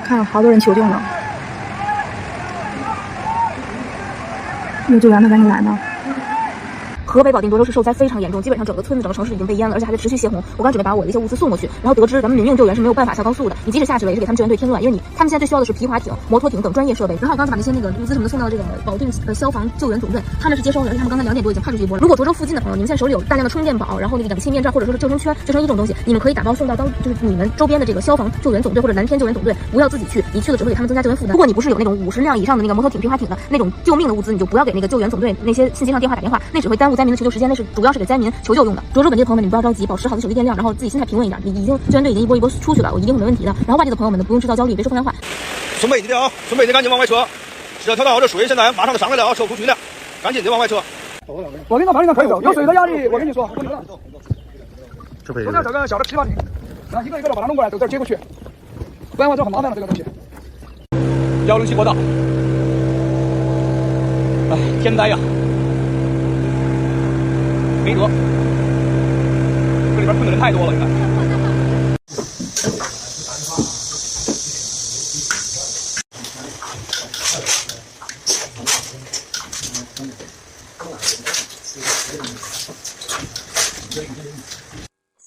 看好多人求救呢，有救援的赶紧来呢。河北保定涿州市受灾非常严重，基本上整个村子、整个城市已经被淹了，而且还在持续泄洪。我刚准备把我的一些物资送过去，然后得知咱们民用救援是没有办法下高速的，你即使下去了，也是给他们救援队添乱，因为他们现在最需要的是皮划艇、摩托艇等专业设备。然后我刚才把那些物资什么的送到这个保定消防救援总队，他们是接收了，而且他们刚才2点多已经派出去一波了。如果涿州附近的朋友，你们现在手里有大量的充电宝，然后那个氧气面罩或者说是救生圈、救生衣这种东西，你们可以打包送到就是你们周边的这个消防救援总队或者蓝天救援总队，不要自己去，你去了只会给他们增加救援负担。如果你不是有那种50辆以上的那个摩托艇、皮划艇的那种救命的物资，你就不要给那个救援总队那些信息上电话打电话，那只会耽误灾民的求救时间，那是主要是给灾民求救用的。涿州本地的朋友们，你不要着急，保持好的手机电量，然后自己心态平稳一点。你救援队已经一波一波出去了，我一定会没问题的。然后外地的朋友们呢，不用制造焦虑，别说风凉话。顺北的啊，顺北的赶紧往外撤，只要调到这水现在马上就上来了啊，撤不出去了，赶紧的往外撤。我跟你说，方向可以走，有水的压力，我跟你说，这边这个小的皮划艇，然后一个一个的把它弄过来，从这儿接过去，不然的话就很麻烦了这个东西。幺零七国道，哎，天灾呀，没辙，这里边困的人太多了，你看。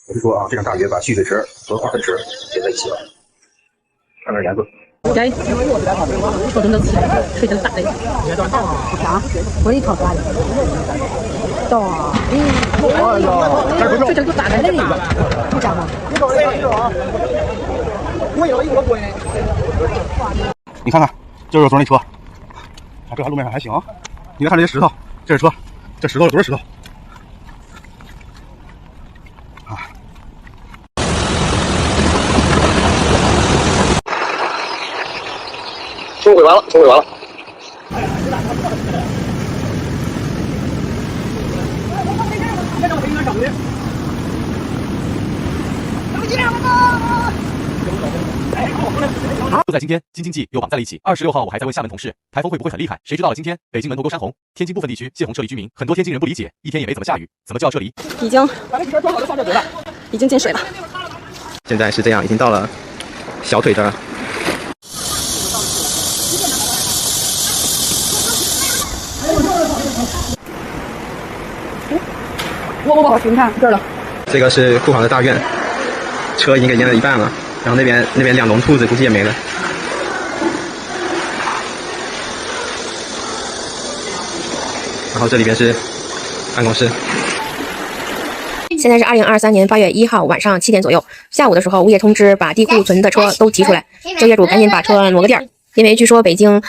我是说啊，这场大雨把蓄水池和化粪池连在一起了，看看颜色。对，我真的起来，水真大的。啥？我一套大的。到啊！水这个大的那个，你知道吗？你看看，这就是昨天车，啊，这还路面上还行。你看这些石头，这是车，这石头都是石头。啊！冲毁完了，冲毁完了。就在今天，京津冀又绑在了一起。26号我还在问厦门同事，台风会不会很厉害？谁知道了今天，北京门头沟山洪，天津部分地区泄洪撤离居民，很多天津人不理解，一天也没怎么下雨，怎么就要撤离？已经进水了。现在是这样，已经到了小腿这儿。我你看这儿了。这个是库房的大院，车已经给淹了一半了，然后那边2笼兔子估计也没了。然后这里边是办公室。现在是2023年8月1号晚上7点左右，下午的时候物业通知把地库存的车都提出来，这业主赶紧把车挪个地儿，因为据说北京、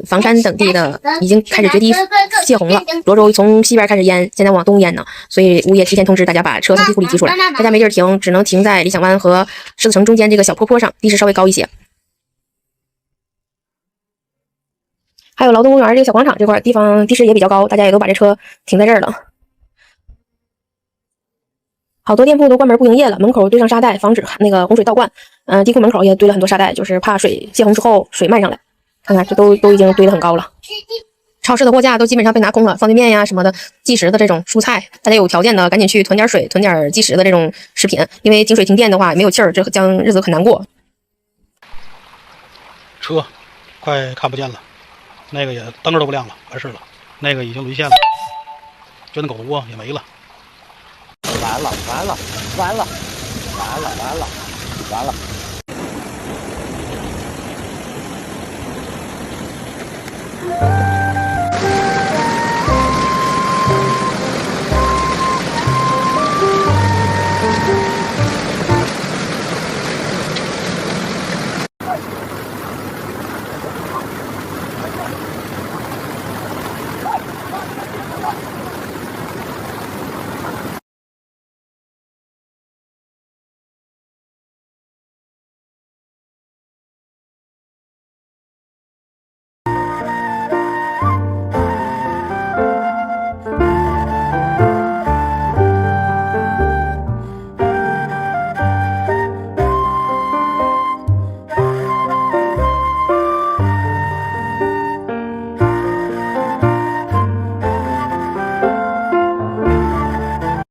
房山等地的已经开始决堤泄洪了，涿州从西边开始淹，现在往东淹呢，所以物业提前通知大家把车从地库里提出来，大家没地儿停，只能停在理想湾和狮子城中间这个小坡坡上，地势稍微高一些。还有劳动公园这个小广场这块地方地势也比较高，大家也都把这车停在这儿了。好多店铺都关门不营业了，门口堆上沙袋，防止那个洪水倒灌。地库门口也堆了很多沙袋，就是怕水泄洪之后水漫上来。看看这都已经堆得很高了。超市的货架都基本上被拿空了，方便面呀什么的，即食的这种蔬菜，大家有条件的赶紧去囤点水，囤点即食的这种食品，因为停水停电的话没有气儿，这将日子很难过。车快看不见了，那个也灯都不亮了，完事了，那个已经沦陷了，就那狗窝也没了。完了！